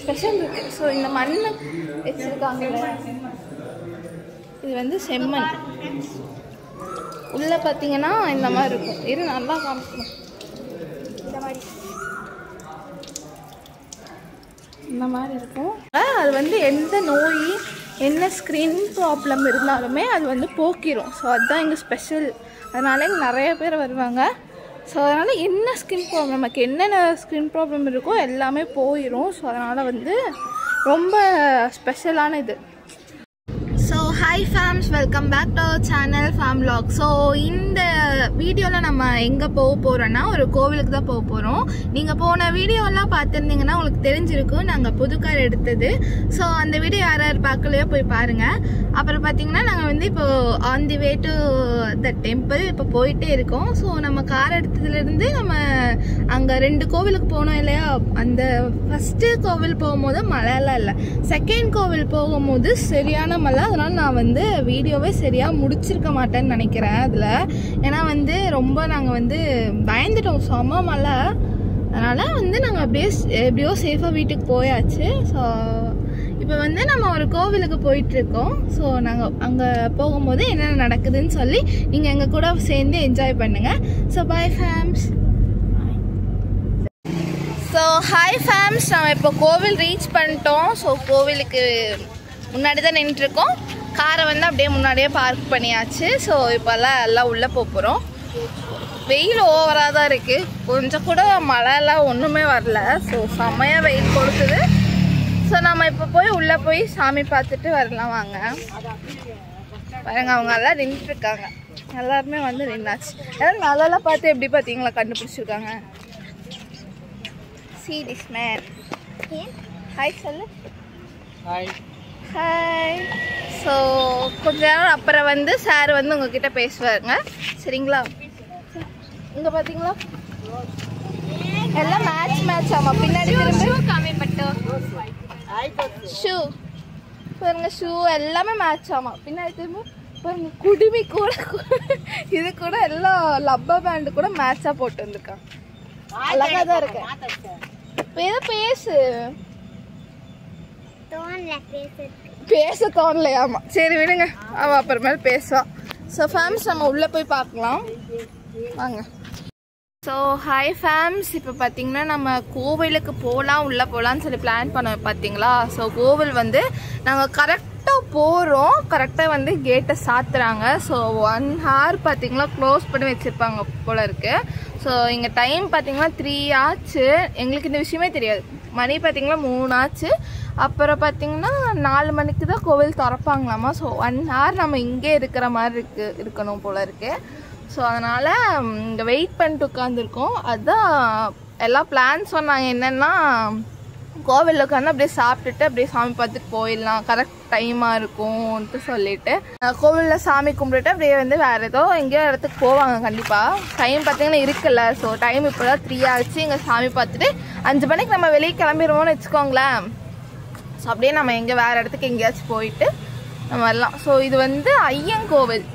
Special இருக்குது. So இந்த மண் வச்சுருக்காங்கல்ல, இது வந்து செம்மண். உள்ளே பார்த்தீங்கன்னா இந்த மாதிரி இருக்கும். இது நல்லா காமிக்கணும். இந்த மாதிரி இருக்கும். அது வந்து எந்த நோய் என்ன ஸ்கின் ப்ராப்ளம் இருந்தாலுமே அது வந்து போக்கிடும். ஸோ அதுதான் இங்கே ஸ்பெஷல். அதனால இங்கே நிறைய பேர் வருவாங்க. ஸோ அதனால் என்ன ஸ்கின் ப்ராப்ளம், நமக்கு என்னென்ன ஸ்கின் ப்ராப்ளம் இருக்கோ எல்லாமே போயிடும். ஸோ அதனால் வந்து ரொம்ப ஸ்பெஷலான இது. So hi fams, welcome back to our channel fam vlog. ஸோ இந்த வீடியோவில் நம்ம எங்கே போக போகிறோன்னா ஒரு கோவிலுக்கு தான் போக போகிறோம். நீங்கள் போன வீடியோலாம் பார்த்துருந்தீங்கன்னா உங்களுக்கு தெரிஞ்சிருக்கும் நாங்கள் புது கார் எடுத்தது. ஸோ அந்த வீடியோ யார் யார் பார்க்கலையோ போய் பாருங்கள். அப்புறம் பார்த்தீங்கன்னா நாங்கள் வந்து இப்போது on the way to the temple இப்போ போயிட்டே இருக்கோம். ஸோ நம்ம கார் எடுத்ததுலேருந்து நம்ம அங்கே 2 கோவிலுக்கு போனோம் இல்லையா. அந்த ஃபஸ்ட்டு கோவில் போகும்போது மழைலாம் இல்லை, செகண்ட் கோவில் போகும்போது சரியான மழை. அதனால் நான் வந்து வீடியோவே சரியாக முடிச்சிருக்க மாட்டேன்னு நினைக்கிறேன் அதில். ஏன்னா வந்து ரொம்ப நாங்கள் வந்து பயந்துட்டோம், செம்ம மழை. அதனால் வந்து நாங்கள் அப்படியே எப்படியோ சேஃபாக வீட்டுக்கு போயாச்சு. ஸோ இப்போ வந்து நம்ம ஒரு கோவிலுக்கு போயிட்டுருக்கோம். ஸோ நாங்கள் அங்கே போகும்போது என்னென்ன நடக்குதுன்னு சொல்லி நீங்கள் எங்கள் கூட சேர்ந்து என்ஜாய் பண்ணுங்கள். So bye fams. So hi fams, நம்ம இப்போ கோவில் ரீச் பண்ணிட்டோம். ஸோ கோவிலுக்கு முன்னாடி தான் நின்றுட்டுருக்கோம். காரை வந்து அப்படியே முன்னாடியே பார்க் பண்ணியாச்சு. ஸோ இப்போல்லாம் எல்லாம் உள்ளே போகிறோம். வெயில் ஓவராக தான் இருக்குது, கொஞ்சம் கூட மழைலாம் ஒன்றுமே வரல. ஸோ செம்மையாக வெயில் கொடுக்குது. ஸோ நம்ம இப்போ போய் உள்ளே போய் சாமி பார்த்துட்டு வரலாம் வாங்க. பாருங்க, அவங்க எல்லாம் நின்றுட்டுருக்காங்க. எல்லாருமே வந்து நின்னாச்சு. எல்லாம் நல்லா பார்த்து எப்படி பார்த்தீங்களா கண்டுபிடிச்சிருக்காங்க. See this man. ஹாய் சொல்லு. Hi hi. ஸோ கொஞ்ச நேரம் அப்புறம் வந்து சார் வந்து உங்ககிட்ட பேசுவாருங்க, சரிங்களா? இங்கே பார்த்தீங்களா எல்லாம் மேட்ச் ஆமாம். பின்னாடி ஷூ பாருங்க, ஷூ எல்லாமே மேட்ச் ஆமாம். பின்னாடி திரும்ப பாருங்க, குடுமி கூட இது கூட எல்லாம் லப்பர் பேண்டு கூட மேட்சாக போட்டு வந்திருக்காங்க. அழகாக தான் இருக்கு. ஏதோ பேச தோணலையாமா. சரி விடுங்க, அவள் அப்புறமேல பேசுவான். ஸோ ஃபேம்ஸ் நம்ம உள்ளே போய் பார்க்கலாம் வாங்க. ஸோ ஹாய் ஃபேம்ஸ், இப்போ பார்த்தீங்கன்னா நம்ம கோவிலுக்கு போகலாம், உள்ளே போகலான்னு சொல்லி பிளான் பண்ண பார்த்தீங்களா. ஸோ கோவில் வந்து நாங்கள் கரெக்டாக போகிறோம். கரெக்டாக வந்து கேட்டை சாத்துறாங்க. ஸோ 1 hour பார்த்தீங்களா க்ளோஸ் பண்ணி வச்சுருப்பாங்க போல் இருக்குது. ஸோ இங்கே டைம் பார்த்தீங்கன்னா 3 ஆச்சு. எங்களுக்கு இந்த விஷயமே தெரியாது. மணி பார்த்தீங்கன்னா 3 ஆச்சு. அப்புறம் பார்த்தீங்கன்னா 4 மணிக்கு தான் கோவில் திறப்பாங்களாமா. ஸோ 1 hour நம்ம இங்கே இருக்கிற மாதிரி இருக்கணும் போல் இருக்குது. ஸோ அதனால் இங்கே வெயிட் பண்ணிட்டு உட்காந்துருக்கோம். அதுதான் எல்லாம் பிளான் சொன்னாங்க. என்னென்னா கோவிலில் உட்காந்து அப்படியே சாப்பிட்டுட்டு அப்படியே சாமி பார்த்துட்டு போயிடலாம், கரெக்ட் டைமாக இருக்கும்ன்ட்டு சொல்லிட்டு கோவிலில் சாமி கும்பிட்டுட்டு அப்படியே வந்து வேறு ஏதோ எங்கேயோ இடத்துக்கு போவாங்க கண்டிப்பாக. டைம் பார்த்தீங்கன்னா இருக்குல்ல. ஸோ டைம் இப்போ தான் 3 ஆச்சு. இங்கே சாமி பார்த்துட்டு 5 மணிக்கு நம்ம வெளியே கிளம்பிடுவோம்னு வச்சுக்கோங்களேன். ஸோ அப்படியே நம்ம எங்கே வேறு இடத்துக்கு எங்கேயாச்சும் போயிட்டு நம்ம வரலாம். ஸோ இது வந்து ஐயங்கோவில்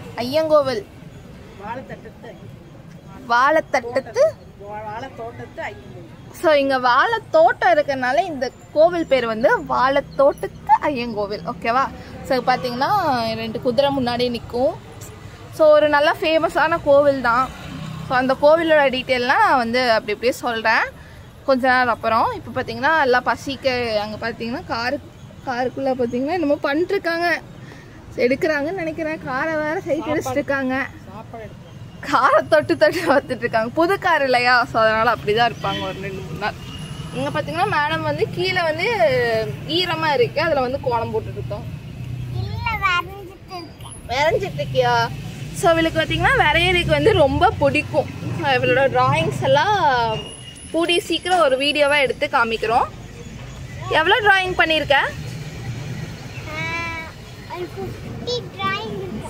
வாழைத்தட்டத்து. ஸோ இங்கே வாழைத்தோட்டம் இருக்கிறதுனால இந்த கோவில் பேர் வந்து வாழைத்தோட்டத்து ஐயங்கோவில், ஓகேவா? ஸோ பார்த்தீங்கன்னா 2 குதிரை முன்னாடி நிற்கும். ஸோ ஒரு நல்ல ஃபேமஸான கோவில் தான். ஸோ அந்த கோவிலோட டீட்டெயில்லாம் நான் வந்து அப்படி இப்படியே சொல்கிறேன் கொஞ்ச நேரம் அப்புறம். இப்போ பார்த்தீங்கன்னா எல்லாம் பசிக்க அங்கே பார்த்தீங்கன்னா காருக்குள்ளே பார்த்தீங்கன்னா என்னமோ பண்ணிட்டுருக்காங்க, எடுக்கிறாங்கன்னு நினைக்கிறேன். காரை வேறு சைக்கிள் வச்சுருக்காங்க, காரை தொட்டு பார்த்துட்டு இருக்காங்க. புது கார் இல்லையா, ஸோ அதனால் அப்படி தான் இருப்பாங்க ஒரு 2-3 நாள். இங்கே பார்த்தீங்கன்னா மேடம் வந்து கீழே வந்து ஈரமாக இருக்குது, அதில் வந்து கோலம் போட்டுருக்கோம். வரைஞ்சிட்டு இருக்கியா? ஸோ இவளுக்கு பார்த்தீங்கன்னா வரையறதுக்கு வந்து ரொம்ப பிடிக்கும். இவளோட ட்ராயிங்ஸ் எல்லாம் கூடிய சீக்கிரம் ஒரு வீடியோவாக எடுத்து காமிக்கிறோம். எவ்வளோ ட்ராயிங் பண்ணியிருக்க?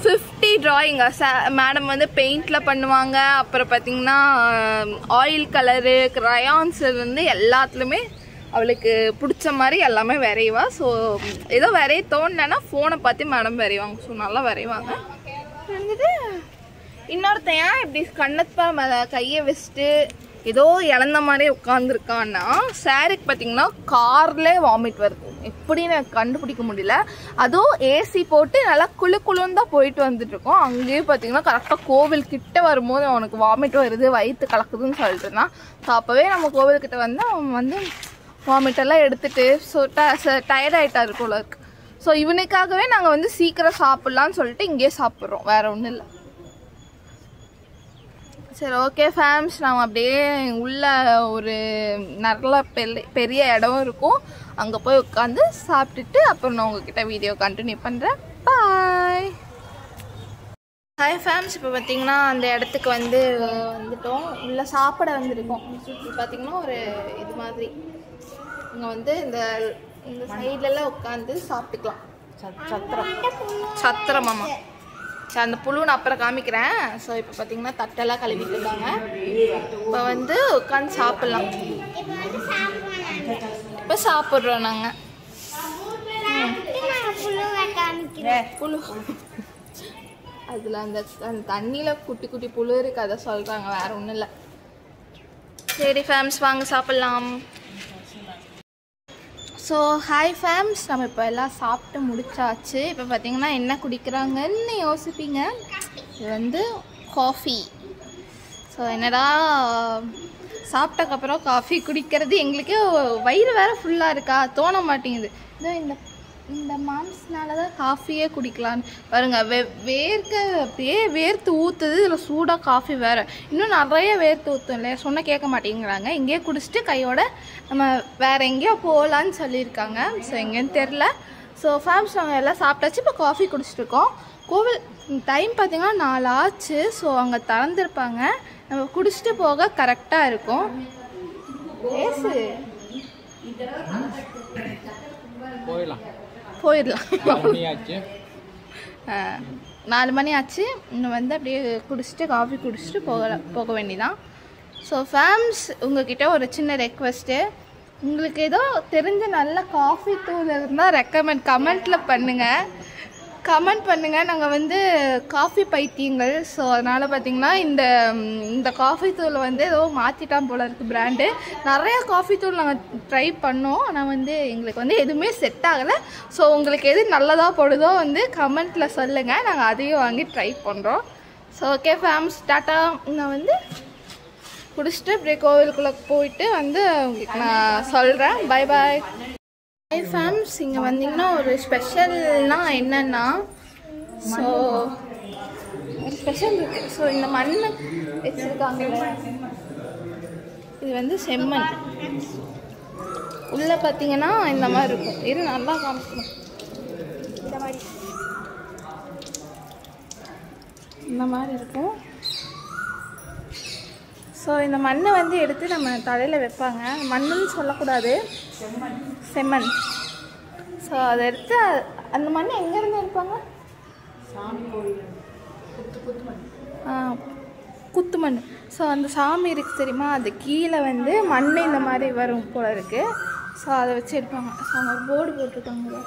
50 ட்ராயிங்கா? மேடம் வந்து பெயிண்டில் பண்ணுவாங்க. அப்புறம் பார்த்தீங்கன்னா ஆயில் கலரு, க்ரையான்ஸ் வந்து எல்லாத்துலேயுமே அவளுக்கு பிடிச்ச மாதிரி எல்லாமே வரைவா. ஸோ ஏதோ வரைய தோணுன்னா ஃபோனை பார்த்து மேடம் வரைவாங்க. ஸோ நல்லா வரைவாங்க. வந்துட்டு இன்னொருத்தையா இப்படி கண்ணப்பா மேலே கையை வச்சுட்டு ஏதோ இழந்த மாதிரியே உட்காந்துருக்கான்னா சாரிக்கு பார்த்தீங்கன்னா கார்லேயே வாமிட் வருது. எப்படின்னு எனக்கு கண்டுபிடிக்க முடியல. அதுவும் ஏசி போட்டு நல்லா குளுன்னு தான் போயிட்டு வந்துட்டு இருக்கோம். அங்கேயே பார்த்தீங்கன்னா கரெக்டாக கோவில் கிட்ட வரும்போது அவனுக்கு வாமிட் வருது, வயிற்று கலக்குதுன்னு சொல்லிட்டு இருந்தான். ஸோ அப்போவே நம்ம கோவில்கிட்ட வந்து அவன் வந்து வாமிட்டெல்லாம் எடுத்துட்டு ஸோ டயர்ட் ஆகிட்டாரு போல இருக்கு. ஸோ இவனுக்காகவே நாங்கள் வந்து சீக்கிரம் சாப்பிட்லான்னு சொல்லிட்டு இங்கேயே சாப்பிட்றோம், வேற ஒன்றும் இல்லை. சரி ஓகே ஃபேம்ஸ், நம்ம அப்படியே உள்ள ஒரு நல்ல பெரிய இடம் இருக்கும், அங்கே போய் உட்காந்து சாப்பிட்டுட்டு அப்புறம் நான் உங்ககிட்ட வீடியோ கண்டினியூ பண்ணுறேன். பாய். ஹாய் ஃபேம்ஸ், இப்போ பார்த்தீங்கன்னா அந்த இடத்துக்கு வந்துட்டோம். உள்ளே சாப்பிட வந்திருக்கோம். சுற்றி பார்த்தீங்கன்னா ஒரு இது மாதிரி இங்கே வந்து இந்த சைட்லலாம் உட்காந்து சாப்பிட்டுக்கலாம். சத்திரம் ஆமாம். சரி, அந்த புழு நான் அப்புறம் காமிக்கிறேன். ஸோ இப்போ பார்த்தீங்கன்னா தட்டெல்லாம் கழுவிட்டு இருக்காங்க. இப்போ வந்து உட்காந்து சாப்பிட்லாம். இப்போ சாப்பிட்றோம் நாங்கள். புழு அதில் அந்த தண்ணியில் குட்டி குட்டி புழு இருக்குது, அதை சொல்கிறாங்க, வேறு ஒன்றும் இல்லை. சரி ஃபேம்ஸ், வாங்க சாப்பிட்லாம். ஸோ ஹாய் ஃபேம்ஸ், நம்ம இப்போ எல்லாம் சாப்பிட்டு முடிச்சாச்சு. இப்போ பார்த்தீங்கன்னா என்ன குடிக்கிறாங்கன்னு யோசிப்பீங்க. இது வந்து காஃபி. ஸோ என்னடா சாப்பிட்டக்கப்புறம் காஃபி குடிக்கிறது, எங்களுக்கே வயிறு வேறு ஃபுல்லாக இருக்கா, தோண மாட்டேங்குது. இதோ இந்த மாம்ஸ்னால தான் காஃபியே குடிக்கலான்னு பாருங்க. வேர்க்க அப்படியே வேர்த்து ஊற்றுது. இதில் சூடாக காஃபி வேறு, இன்னும் நிறைய வேர்த்து ஊற்றும் இல்லையா, சொன்னால் கேட்க மாட்டேங்கிறாங்க. இங்கேயே குடிச்சிட்டு கையோட நம்ம வேறு எங்கேயோ போகலான்னு சொல்லியிருக்காங்க. ஸோ எங்கேன்னு தெரில. ஸோ ஃபேம்ஸ், நாங்கள் எல்லாம் சாப்பிட்டாச்சு. இப்போ காஃபி குடிச்சிட்டு இருக்கோம். கோவில் டைம் பார்த்திங்கன்னா 4 ஆச்சு. ஸோ அங்கே திறந்துருப்பாங்க, நம்ம குடிச்சிட்டு போக கரெக்டாக இருக்கும். போயிடலாம். 4 மணி ஆச்சு. இன்னும் வந்து அப்படியே குடிச்சிட்டு காஃபி குடிச்சிட்டு போக வேண்டியதான். ஸோ ஃபேம்ஸ், உங்ககிட்ட ஒரு சின்ன ரெக்வெஸ்ட்டு. உங்களுக்கு ஏதோ தெரிஞ்ச நல்ல காஃபி தூள் இருந்தால் கமெண்ட்டில் பண்ணுங்கள். நாங்கள் வந்து காஃபி பைத்தியங்கள். ஸோ அதனால் பார்த்திங்கன்னா இந்த காஃபி தூள் வந்து ஏதோ மாற்றிட்டான் போல இருக்குது பிராண்டு. நிறையா காஃபி தூள் நாங்கள் ட்ரை பண்ணோம், ஆனால் வந்து எங்களுக்கு வந்து எதுவுமே செட் ஆகலை. ஸோ உங்களுக்கு எது நல்லதாக போடுதோ வந்து கமெண்ட்டில் சொல்லுங்கள், நாங்கள் அதையும் வாங்கி ட்ரை பண்ணுறோம். So okay fams, tata. நான் வந்து குடிச்சிட்டு அப்படியே கோவிலுக்குள்ளே போயிட்டு வந்து உங்களுக்கு நான் சொல்கிறேன். Bye bye. ஹாய் ஃபேம்ஸ், இங்கே வந்தீங்கன்னா ஒரு ஸ்பெஷல்னால் என்னென்னா, ஸோ ஒரு ஸ்பெஷல் இருக்குது. ஸோ இந்த மண் வச்சுருக்காங்கல்ல, இது வந்து செம்மண். உள்ளே பார்த்தீங்கன்னா இந்த மாதிரி இருக்கும். இது நல்லா காமிக்கணும். இந்த மாதிரி இருக்கும். ஸோ இந்த மண்ணை வந்து எடுத்து நம்ம தலையில் வைப்பாங்க. மண்ணுன்னு சொல்லக்கூடாது, செம்மண். ஸோ அதை எடுத்து அந்த மண் எங்கேருந்து எடுப்பாங்க? குத்து மண். ஸோ அந்த சாமி இருக்குது தெரியுமா, அது கீழே வந்து மண் இந்த மாதிரி வரும் போல இருக்குது. ஸோ அதை வச்சு எடுப்பாங்க. ஸோ அவங்க ஒரு போர்டு போட்டிருக்காங்க.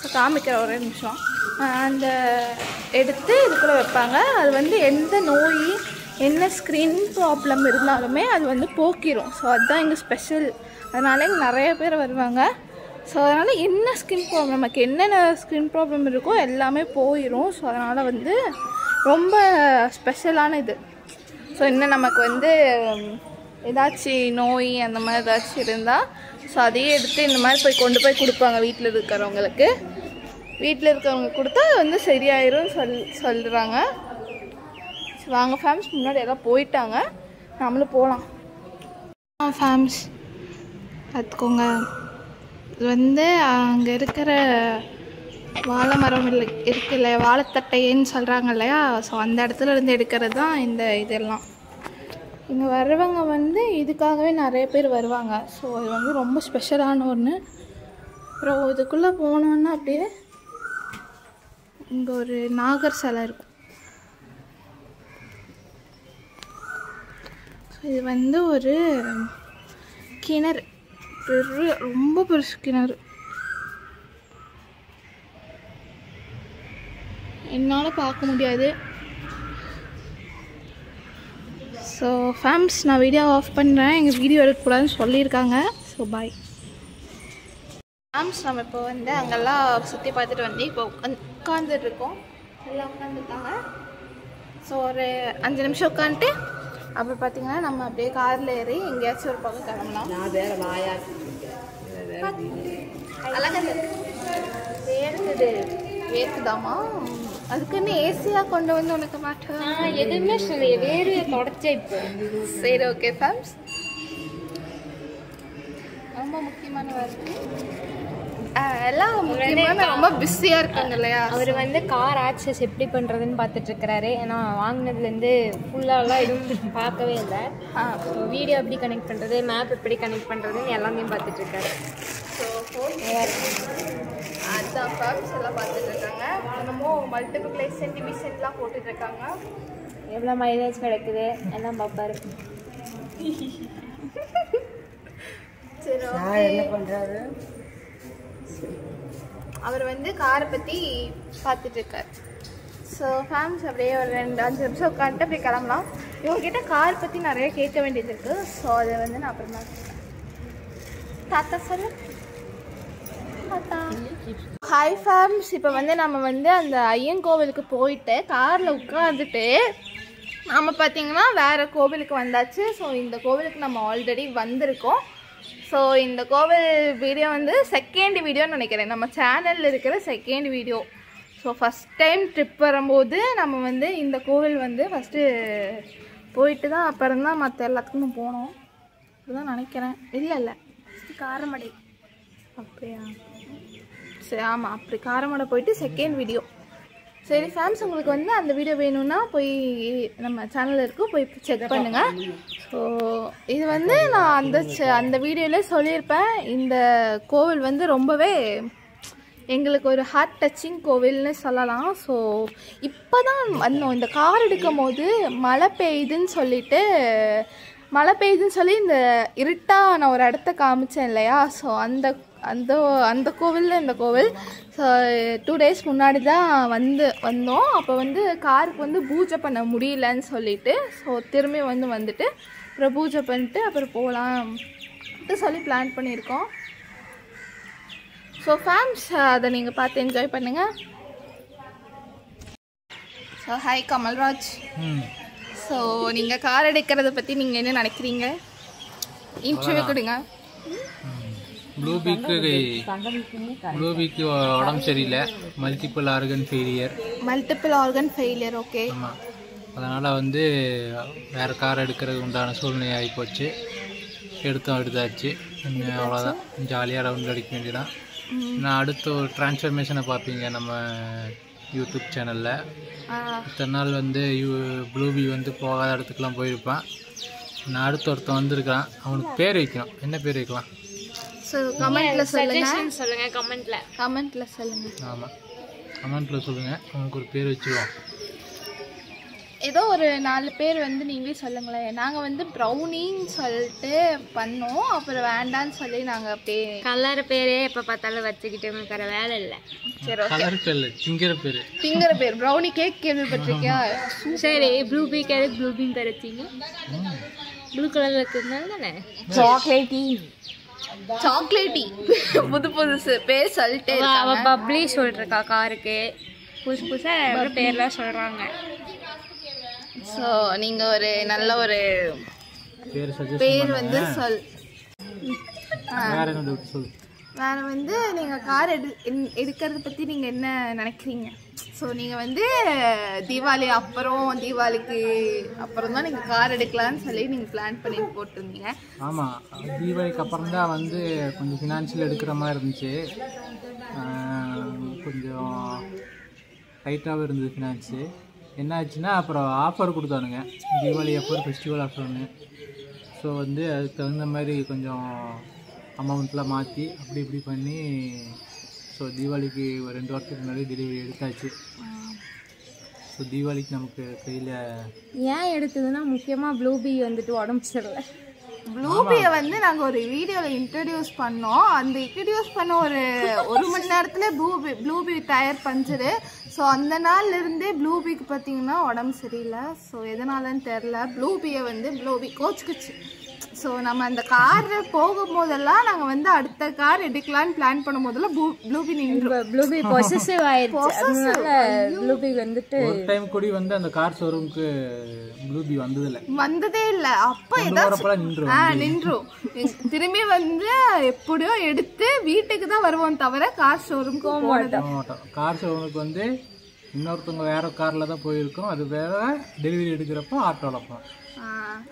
ஸோ காமிக்கிற ஒரே நிமிஷம். அந்த எடுத்து இதுக்குள்ளே வைப்பாங்க. அது வந்து எந்த நோய் என்ன ஸ்கின் ப்ராப்ளம் இருந்தாலுமே அது வந்து போக்கிடும். ஸோ அதுதான் எங்கள் ஸ்பெஷல். அதனால இங்கே நிறைய பேர் வருவாங்க. ஸோ அதனால் என்ன ஸ்கின் ப்ராப்ளம், நமக்கு என்னென்ன ஸ்கின் ப்ராப்ளம் இருக்கோ எல்லாமே போயிடும். ஸோ அதனால் வந்து ரொம்ப ஸ்பெஷலான இது. ஸோ இன்னும் நமக்கு வந்து ஏதாச்சும் நோய் அந்த மாதிரி ஏதாச்சும் இருந்தால் ஸோ அதையே எடுத்து இந்த மாதிரி கொண்டு போய் கொடுப்பாங்க வீட்டில் இருக்கிறவங்களுக்கு. வீட்டில் இருக்கிறவங்க கொடுத்தா வந்து சரியாயிரும் சொல்கிறாங்க. வாங்க ஃபேம்ஸ், முன்னாடி எல்லாம் போயிட்டாங்க, நம்மளும் போகலாம். ஃபேம்ஸ் பார்த்துக்கோங்க, இது வந்து அங்கே இருக்கிற வாழை மரம் இருக்குல்ல, வாழைத்தட்டைன்னு சொல்கிறாங்க இல்லையா, ஸோ அந்த இடத்துல இருந்து எடுக்கிறது தான் இந்த இதெல்லாம். இங்கே வர்றவங்க வந்து இதுக்காகவே நிறைய பேர் வருவாங்க. ஸோ இது வந்து ரொம்ப ஸ்பெஷலான ஒன்று. அப்புறம் இதுக்குள்ளே போனோன்னா அப்படியே இங்கே ஒரு நாகர் சிலை இருக்கும். ஸோ இது வந்து ஒரு கிணறு, ரொம்ப பெருசு கிணறு. என்னால் பார்க்க முடியாது. ஸோ ஃபேம்ஸ் நான் வீடியோ ஆஃப் பண்ணுறேன், எங்கள் வீடியோ எடுக்கக்கூடாதுன்னு சொல்லியிருக்காங்க. So bye fams. நம்ம இப்போ வந்து அங்கெல்லாம் சுற்றி பார்த்துட்டு வந்து இப்போ உட்காந்துட்ருக்கோம், எல்லாம் உட்காந்துருக்காங்க. ஸோ ஒரு 5 நிமிஷம் உட்காந்துட்டு அப்புறம் பார்த்தீங்கன்னா நம்ம அப்படியே காரில் ஏறி எங்கேயாச்சும் ஒரு பக்கம் கிளம்பலாம். நான் வேறு வாயா அழகாக வேர்க்குதாமா? அதுக்குன்னு ஏசியாக கொண்டு வந்து உனக்கு மாட்டேன். எதுவுமே சொல்லி வேறு தொடச்சா இப்போ. சரி ஓகே ஃபேம்ஸ். ரொம்ப முக்கியமான வேலை எல்லாம் முக்கியமான ரொம்ப பிஸியாக இருக்காங்க இல்லையா? அவர் வந்து கார் ஆக்சஸ் எப்படி பண்ணுறதுன்னு பார்த்துட்டு இருக்கிறாரு. ஏன்னா வாங்கினதுலேருந்து ஃபுல்லாலாம் எதுவும் பார்க்கவே இல்லை. வீடியோ எப்படி கனெக்ட் பண்ணுறது, மேப் எப்படி கனெக்ட் பண்ணுறதுன்னு எல்லாமே பார்த்துட்டு இருக்காரு. ஸோ அதுதான் ஃபேம்ஸ் எல்லாம் பார்த்துட்டு இருக்காங்க. என்னமோ மல்டிபிளேஷன் டிவிஷன்லாம் போட்டுட்ருக்காங்க. எவ்வளோ மைலேஜ் கிடைக்குது எல்லாம் பார்ப்பாரு. சரி என்ன பண்ணுறாரு அவர் வந்து காரை பற்றி பார்த்துட்டு இருக்கார். ஸோ ஃபேம்ஸ் அப்படியே ஒரு 2-5 நிமிஷம் உட்காந்துட்டு அப்படியே கிளம்பலாம். இவங்ககிட்ட கார் பற்றி நிறைய கேட்க வேண்டியது இருக்குது. ஸோ அதை வந்து நான் அப்புறமா தாத்தா சொல்லு. ஹாய் ஃபேம்ஸ். இப்போ வந்து நம்ம வந்து அந்த ஐயன் கோவிலுக்கு போயிட்டு காரில் உட்காந்துட்டு நம்ம பார்த்திங்கன்னா வேறு கோவிலுக்கு வந்தாச்சு. ஸோ இந்த கோவிலுக்கு நம்ம ஆல்ரெடி வந்திருக்கோம். ஸோ இந்த கோவில் வீடியோ வந்து செகண்ட் வீடியோன்னு நினைக்கிறேன், நம்ம சேனலில் இருக்கிற second video. So first time trip வரும்போது நம்ம வந்து இந்த கோவில் வந்து ஃபஸ்ட்டு போயிட்டு தான் அப்புறம் தான் மற்ற எல்லாத்துக்கும் போனோம். அப்படிதான் நினைக்கிறேன். இல்லை காரமடை அப்படியா? சரி ஆமாம், அப்படி காரமடை போயிட்டு செகண்ட் வீடியோ. சரி ஃபேம்ஸ், உங்களுக்கு வந்து அந்த வீடியோ வேணும்னா போய் நம்ம சேனலில் இருக்கும், போய் செக் பண்ணுங்கள். ஸோ இது வந்து நான் அந்த வீடியோவில் சொல்லியிருப்பேன். இந்த கோவில் வந்து ரொம்பவே எங்களுக்கு ஒரு ஹார்ட் டச்சிங் கோவில்னு சொல்லலாம். ஸோ இப்போ தான் வந்தோம். இந்த கார் எடுக்கும் போது மழை பெய்யுதுன்னு சொல்லி இந்த இருட்டாக நான் ஒரு இடத்த காமிச்சேன் இல்லையா? ஸோ அந்த கோவிலில் இந்த கோவில். ஸோ 2 days முன்னாடி தான் வந்தோம். அப்போ வந்து காருக்கு வந்து பூஜை பண்ண முடியலன்னு சொல்லிட்டு ஸோ திரும்பி வந்துட்டு அப்புறம் பூஜை பண்ணிட்டு அப்புறம் போகலான்ட்டு சொல்லி பிளான் பண்ணியிருக்கோம். ஸோ ஃபேம்ஸ் அதை நீங்கள் பார்த்து என்ஜாய் பண்ணுங்கள். So hi Kamalraj. ஸோ நீங்கள் கார் எடுக்கிறத பற்றி நீங்கள் என்ன நினைக்கிறீங்க? இன்டர்வியூ கொடுங்க. ப்ளூபிக்கு உடம்பு சரியில்லை, மல்டிபிள் ஆர்கன் ஃபெயிலியர். ஓகே. ஆமாம், அதனால் வந்து வேறு கார் எடுக்கிறது உண்டான சூழ்நிலை ஆகிப்போச்சு. எடுத்தாச்சு. அவ்வளோதான், ஜாலியாக ரவுண்ட் அடிக்க வேண்டியதான். நான் அடுத்த ஒரு டிரான்ஸ்ஃபர்மேஷனை பார்ப்பீங்க நம்ம யூடியூப் சேனலில். இத்தனை நாள் வந்து ப்ளூபி வந்து போகாத இடத்துக்குலாம் போயிருப்பான். நான் அடுத்த ஒருத்தன் வந்திருக்கான், அவனுக்கு பேர் வைக்கணும். என்ன பேர் வைக்கலாம்? ஸோ கமெண்ட்டில் சொல்லுங்கள். கமெண்ட்டில் சொல்லுங்கள். ஆமாம், கமெண்ட்டில் சொல்லுங்கள். அவனுக்கு ஒரு பேர் வச்சுருவோம். ஏதோ ஒரு 4 பேர் வந்து நீங்களே சொல்லுங்களேன். நாங்கள் வந்து ப்ரௌனின்னு சொல்லிட்டு பண்ணோம், அப்புறம் வேண்டான்னு சொல்லி நாங்கள் அப்படியே கலர் பேரே எப்போ பார்த்தாலும் வச்சுக்கிட்டு வேற வேலை இல்லை. சரி ஓகே. கலர் பேர் இல்லை, திங்கிற பேர். ப்ரௌனி கேக் கேள்விப்பட்டிருக்கியா? சரி, ப்ளூபி கேக் ப்ளூபின்னு பேர் வச்சிங்க. ப்ளூ கலரில் இருக்கிறதுனால தானே. சாக்லேட்டி புதுசு பேர் சொல்லிட்டு அவ பப்ளி சொல்லிருக்கா காருக்கு. புதுசாக பேர்லாம் சொல்கிறாங்க. ஸோ நீங்கள் ஒரு நல்ல ஒரு பேர் வந்து வேறு வந்து நீங்கள் கார் எடுக்கிறத பற்றி நீங்கள் என்ன நினைக்கிறீங்க? ஸோ நீங்கள் வந்து தீபாவளிக்கு அப்புறம் தான் நீங்கள் கார் எடுக்கலான்னு சொல்லி நீங்கள் பிளான் பண்ணி போட்டிருந்தீங்க. ஆமாம், தீபாவளிக்கு அப்புறம் தான் வந்து கொஞ்சம் ஃபினான்ஷியல் எடுக்கிற மாதிரி இருந்துச்சு. கொஞ்சம் டைட்டாகவும் இருந்தது ஃபினான்ஸு. என்ன ஆச்சுன்னா அப்புறம் ஆஃபர் கொடுத்தானுங்க, தீபாவளி ஆஃபர், ஃபெஸ்டிவல் ஆஃபர்னு. ஸோ வந்து அதுக்கு தகுந்த மாதிரி கொஞ்சம் அமௌண்ட்லாம் மாற்றி அப்படி இப்படி பண்ணி ஸோ தீபாவளிக்கு ஒரு 2 வாரத்துக்கு முன்னாடி டெலிவரி எடுத்தாச்சு. ஸோ தீபாவளிக்கு நமக்கு கையில் ஏன் எடுத்ததுன்னா முக்கியமாக ப்ளூபி வந்துட்டு உடம்பு சரியில்லை. ப்ளூபியை வந்து நாங்கள் ஒரு வீடியோவில் இன்ட்ரடியூஸ் பண்ணோம். அந்த இன்ட்ரடியூஸ் பண்ண ஒரு மணி நேரத்தில் ப்ளூபி டயர் பஞ்சரு. ஸோ ஸோ அந்த நாள்லேருந்தே ப்ளூபிக்கு பார்த்தீங்கன்னா உடம்பு சரியில்லை. ஸோ எதனாலன்னு தெரில, ப்ளூபியை வந்து ப்ளூபி கோச்சுக்குச்சு. ஸோ நம்ம அந்த கார் போகும்போதெல்லாம் நாங்கள் வந்து அடுத்த கார் எடுக்கலான்னு பிளான் பண்ணும் போதெல்லாம் ப்ளூபி நின்று ப்ளூபி பொசசிவ் ஆயிடுச்சு. அதனால ப்ளூபி வந்துட்டு ஒரு டைம் கூடி வந்து அந்த கார் ஷோரூமுக்கு ப்ளூபி வந்ததே இல்லை. அப்போ ஏதாச்சும் நின்றும் திரும்பி வந்து எப்படியோ எடுத்து வீட்டுக்கு தான் வருவோம் தவிர கார் ஷோரூமுக்கு போக மாட்டோம். கார் ஷோரூமுக்கு வந்து இன்னொருத்தவங்க வேற கார்ல தான் போயிருக்கோம். அது வேற டெலிவரி எடுக்கிறப்போ ஆட்டோல போவோம்.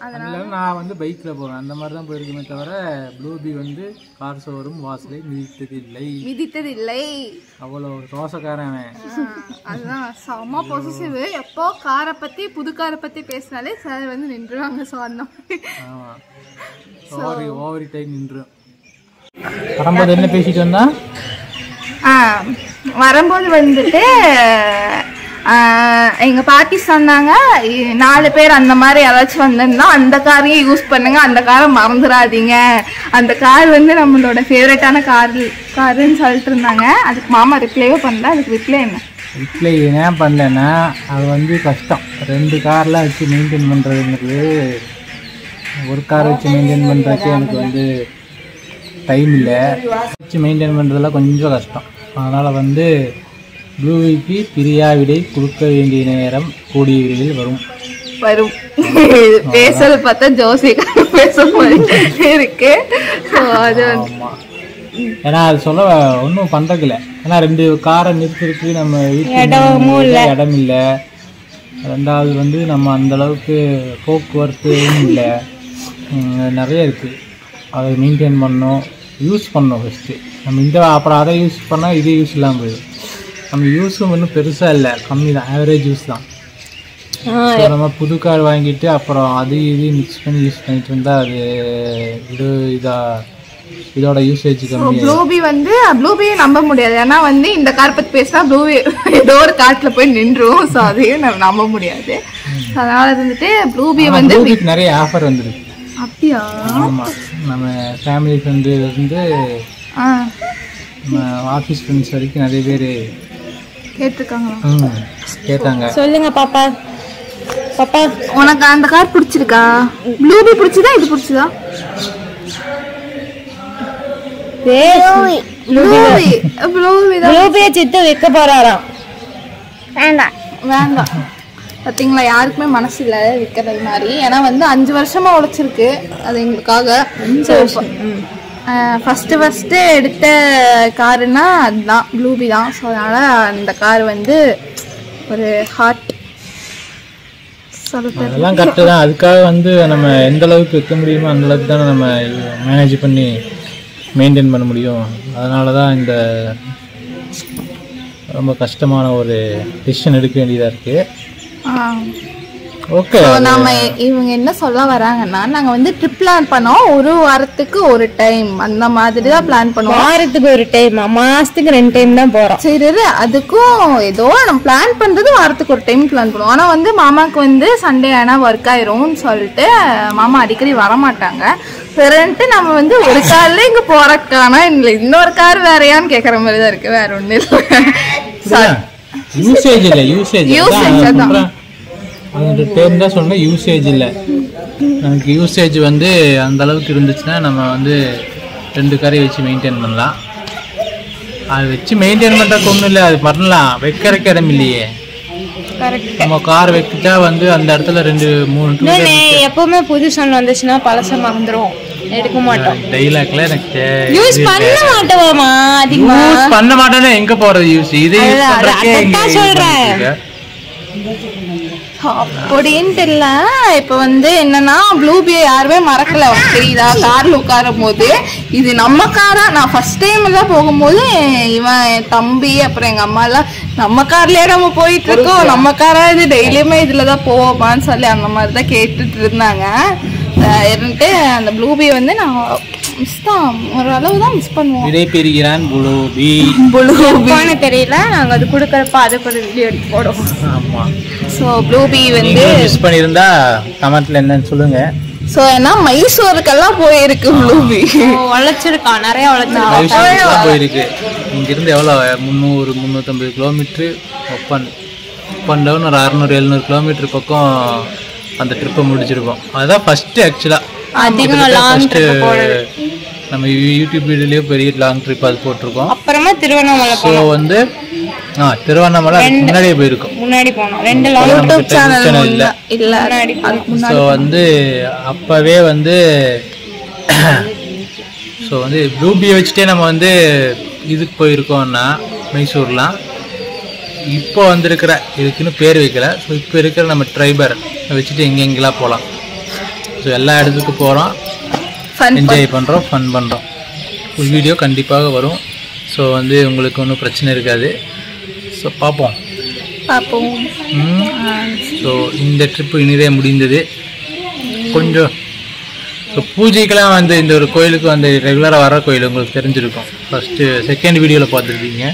அதனால நான் வந்து பைக்ல போவேன். அந்த மாதிரி தான் போயிருக்கேனே தவிர ப்ளூபி வந்து கார் ஷோரூம் வாசலை மிதித்ததில்லை. அவ்வளோ ரோசக்காரன். அதுதான் செம்ம பொசிசிவ். எப்போ காரை பத்தி புது காரை பத்தி பேசினாலே சார் வந்து நின்றுவாங்க. ஸோ அந்த ஓவரி டைம் நின்று வரும்போது என்ன பேசிட்டு வந்தா, வரும்போது வந்துட்டு எங்கள் பாட்டி சொன்னாங்க 4 பேர் அந்த மாதிரி யாராச்சும் வந்திருந்தா அந்த காரையும் யூஸ் பண்ணுங்க, அந்த காரை மறந்துடாதீங்க, அந்த கார் வந்து நம்மளோட ஃபேவரட்டான காருன்னு சொல்லிட்டு இருந்தாங்க. அதுக்கு மாமா ரிப்ளைவே பண்ணல. அதுக்கு ரிப்ளை ஏன் பண்ணலன்னா, அது வந்து கஷ்டம். 2 கார்லாம் வச்சு மெயின்டைன் பண்ணுறதுங்கிறது, ஒரு கார் வச்சு மெயின்டைன் பண்ணுறதுக்கு எனக்கு வந்து டைம் இல்லை. வச்சு மெயின்டைன் பண்ணுறதுலாம் கொஞ்சம் கஷ்டம். அதனால் வந்து ப்ளூவிக்கு பிரியாவிடை கொடுக்க வேண்டிய நேரம் கூடிய விரைவில் வரும். பேசல பார்த்தா ஜோசி பேச இருக்கு. ஏன்னா அது சொல்ல ஒன்றும் பண்ணுறதில்ல. ஏன்னா 2 காரை நிறுத்திருக்கு, நம்ம வீட்டில் இடம் இல்லை. 2வது வந்து நம்ம அந்தளவுக்கு போக்குவரத்தும் இல்லை, நிறைய இருக்குது. அதை மெயின்டைன் பண்ணணும், யூஸ் பண்ணணும் ஃபஸ்ட்டு. நம்ம அப்புறம் அதை யூஸ் பண்ணால் இதே யூஸ் இல்லாமல் போயிடும். நம்ம யூஸும் இன்னும் பெருசாக இல்லை, கம்மி தான், ஆவரேஜ் யூஸ் தான். நம்ம புது கார் வாங்கிட்டு அப்புறம் அது இது மிக்ஸ் பண்ணி யூஸ் பண்ணிட்டு இருந்தால் அது இதோட யூசேஜ் கம்மி. ப்ளூபி வந்து ப்ளூபியை நம்ப முடியாது. ஏன்னா வந்து இந்த கார் பற்றி பேசினா ப்ளூபி ஏதோ ஒரு காட்டில் போய் நின்றும். ஸோ அதையும் நம்ம நம்ப முடியாது. அதனால வந்துட்டு ப்ளூபியை வந்து நிறைய ஆஃபர் வந்துருக்கு. அப்படியா? ஆமாம், நம்ம ஃபேமிலி ஃப்ரெண்டு வந்து நம்ம ஆஃபீஸ் ஃப்ரெண்ட்ஸ் வரைக்கும் நிறைய பேர் கேட்டாங்க. சொல்லுங்க பாப்பா. உனக்கு அந்த கார் பிடிச்சிருக்கா? ப்ளூபி பிடிச்சதா இது பிடிச்சதா? ப்ளூபியை சித்து வைக்க போறாராம். வேண்டாம் பார்த்தீங்களா, யாருக்குமே மனசு இல்லை விற்கிறது மாதிரி. ஏன்னா வந்து 5 வருஷமா உழைச்சிருக்கு அது எங்களுக்காக. ஃபஸ்ட்டு எடுத்த காருன்னா அதுதான் ப்ளூபி தான். ஸோ அதனால் அந்த கார் வந்து ஒரு ஹார்ட் அதெல்லாம் கரெக்டு தான். அதுக்காக வந்து நம்ம எந்த அளவுக்கு வைக்க முடியுமோ அந்த அளவுக்கு தானே நம்ம மேனேஜ் பண்ணி மெயின்டைன் பண்ண முடியும். அதனால தான் இந்த ரொம்ப கஷ்டமான ஒரு டிசிஷன் எடுக்க வேண்டியதாக இருக்குது. ஓகே, நம்ம இவங்க என்ன சொல்ல வராங்கன்னா, நாங்கள் வந்து ட்ரிப் பிளான் பண்ணோம். 1 வாரத்துக்கு ஒரு டைம் அந்த மாதிரி தான் பிளான் பண்ணுவோம். வாரத்துக்கு ஒரு டைம், மாதத்துக்கு 2 டைம் தான் போகிறோம். சரி, அதுக்கும் ஏதோ நம்ம பிளான் பண்ணுறது வாரத்துக்கு ஒரு டைம் பிளான் பண்ணுவோம். ஆனால் வந்து மாமாவுக்கு வந்து சண்டே ஆனால் ஒர்க் ஆயிரும்னு சொல்லிட்டு மாமா அடிக்கடி வரமாட்டாங்க. சரின்ட்டு நம்ம வந்து ஒரு காரில் இங்கே போகிறக்கான இல்லை, இன்னொரு கார் வேறையான்னு கேட்குற மாதிரி தான் இருக்குது. வேற ஒன்றும் இல்லை. யூசேஜ் தான் அந்த டைம் தான் சொன்னேன். யூசேஜ் இல்லை. நமக்கு யூசேஜ் வந்து அந்த அளவுக்கு இருந்துச்சுன்னா நம்ம வந்து 2 காரை வச்சு மெயின்டைன் பண்ணலாம். அதை வச்சு மெயின்டைன் பண்ணுறதுக்கு ஒன்றும் இல்லை, அது பண்ணலாம். வைக்கிறதுக்கு இடம் இல்லையே. நம்ம கார் வைக்கிட்டா வந்து அந்த இடத்துல 2-3 எப்பவுமே புது சொன்ன வந்துச்சுன்னா பழச மறந்துடும், எடுக்க மாட்டோம். டைலாக்ல எனக்கு யூஸ் பண்ண மாட்டோமா, அதிகமா யூஸ் பண்ண மாட்டேன்னா எங்க போறது யூஸ்? இது யூஸ் பண்றதுக்கே சொல்றேன் அப்படின்ட்டு இல்லை. இப்போ வந்து என்னன்னா, ப்ளூபியை யாருமே மறக்கல, தெரியுதா? கார்ல உட்காரும் போது இது நம்ம காரா. நான் ஃபர்ஸ்ட் டைம் எல்லாம் போகும்போது இவன் என் தம்பி அப்புறம் எங்க அம்மா எல்லாம் நம்ம கார்லயே நம்ம போயிட்டு இருக்கோம், நம்ம காரா இது, டெய்லியுமே இதுலதான் போவோமான்னு சொல்லி அந்த மாதிரிதான் கேட்டுட்டு இருந்தாங்க. அந்த ப்ளூபியை வந்து நான் மிஸ் தான், ஒரு அளவு தான் மிஸ் பண்ணுவோம். விடை பெறுகிறான் ப்ளூபி. தெரியல, நாங்க அது கொடுக்கறப்ப அதை கூட வீடியோ எடுத்து போடுவோம். ஆமா. ஸோ ப்ளூபி வந்து மிஸ் பண்ணியிருந்தா கமெண்ட்ல என்னன்னு சொல்லுங்க. ஸோ ஏன்னா மைசூருக்கெல்லாம் போயிருக்கு ப்ளூபி. உழைச்சிருக்கா, நிறைய உழைச்சிருக்கா. மைசூருக்குலாம் போயிருக்கு. இங்கிருந்து எவ்வளோ 300-350 கிலோமீட்ரு அப் அண்ட் டவுன், ஒரு 600-700 கிலோமீட்டர் பக்கம் அந்த ட்ரிப்பை முடிச்சிருக்கோம். அதுதான் ஃபஸ்ட்டு ஆக்சுவலாக நம்ம யூடியூப் வீடியோலயே பெரிய லாங் ட்ரிப் அது போட்டிருக்கோம். அப்புறமா திருவண்ணாமலை. ஸோ வந்து திருவண்ணாமலை முன்னாடியே போயிருக்கோம். முன்னாடி போனோம். 2 யூடியூப் சேனல் இல்லை. ஸோ வந்து அப்போவே வந்து ஸோ வந்து ப்ளூபியை வச்சுட்டே நம்ம வந்து இதுக்கு போயிருக்கோம்னா மைசூர்லாம். இப்போ வந்திருக்கிற இதுக்குன்னு பேர் வைக்கல. ஸோ இப்போ இருக்கிற நம்ம ட்ரைபர் வச்சுட்டு எங்கெங்கெல்லாம் போகலாம். ஸோ எல்லா இடத்துக்கும் போகிறோம், என்ஜாய் பண்ணுறோம், ஃபன் பண்ணுறோம். ஃபுல் வீடியோ கண்டிப்பாக வரும். ஸோ வந்து உங்களுக்கு ஒன்றும் பிரச்சனை இருக்காது. ஸோ பார்ப்போம். ஸோ இந்த ட்ரிப்பு இனிதே முடிந்தது. கொஞ்சம் ஸோ பூஜைக்கெல்லாம் வந்து இந்த ஒரு கோயிலுக்கு வந்து ரெகுலராக வர கோயில் உங்களுக்கு தெரிஞ்சிருக்கும். ஃபஸ்ட்டு செகண்ட் வீடியோவில் பார்த்துருப்பீங்க.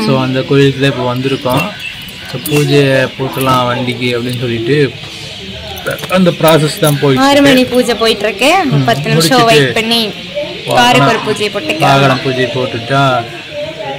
ஸோ அந்த கோயிலுக்கு தான் இப்போ வந்திருக்கோம். ஸோ பூஜை போட்டுலாம் வண்டிக்கு அப்படின்னு சொல்லிட்டு அந்த ப்ராசஸ் தான் போயிட்டு 6 மணி பூஜை போயிட்டு இருக்கு. 10 நிமிஷம் வெயிட் பண்ணி காரைக்குடி பூஜை போட்டு வாகனம் பூஜை போட்டுட்டா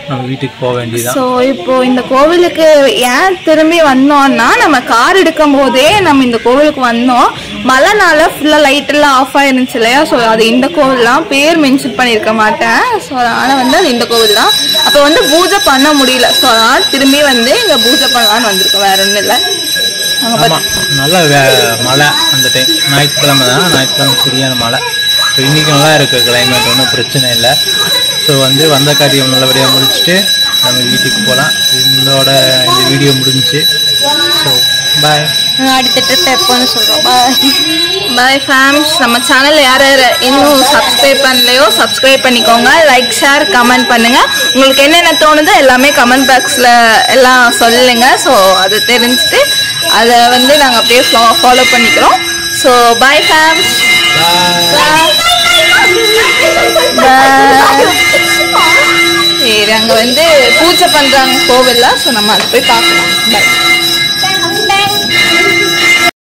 நம்ம வீட்டுக்கு போக வேண்டியதான். ஸோ இப்போ இந்த கோவிலுக்கு ஏன் திரும்பி வந்தோம்னா, நம்ம கார் எடுக்கும் போதே நம்ம இந்த கோவிலுக்கு வந்தோம். மழைனால ஃபுல்லாக லைட்டெல்லாம் ஆஃப் ஆயிருந்துச்சு இல்லையா. ஸோ அது இந்த கோவில்லாம் பேர் மென்ஷன் பண்ணியிருக்க மாட்டேன். ஸோ அதனால் வந்து அது இந்த கோவில் தான். அப்போ வந்து பூஜை பண்ண முடியல. ஸோ அதனால் திரும்பி வந்து இங்கே பூஜை பண்ணலான்னு வந்திருக்கோம், வேற ஒன்றும் இல்லை. ஆமாம், நல்லா மழை அந்த டைம். ஞாயிற்றுக்கிழமை தான், ஞாயிற்றுக்கிழமை சரியான மழை. ஸோ இன்றைக்கி நல்லா இருக்குது கிளைமேட், ஒன்றும் பிரச்சனை இல்லை. ஸோ வந்து வந்த காரியம் நல்லபடியாக முடிச்சுட்டு நம்ம வீட்டுக்கு போகலாம். இந்த வீடியோ முடிஞ்சிச்சு. So bye. அடுத்த ட்ரிப் எப்போன்னு சொல்கிறோம். பாய் ஃபேம்ஸ். நம்ம சேனல் யார் யார் இன்னும் சப்ஸ்கிரைப் பண்ணலையோ சப்ஸ்கிரைப் பண்ணிக்கோங்க. லைக், ஷேர், கமெண்ட் பண்ணுங்கள். உங்களுக்கு என்னென்ன தோணுதோ எல்லாமே கமெண்ட் பாக்ஸில் எல்லாம் சொல்லுங்கள். ஸோ அது தெரிஞ்சுட்டு அதை வந்து நாங்கள் அப்படியே ஃபாலோ பண்ணிக்கிறோம். So bye fams. சரி, அங்கே வந்து பூஜை பண்ணுறாங்க கோவிலில். ஸோ நம்ம அதை போய் பார்க்கலாம். பாய்.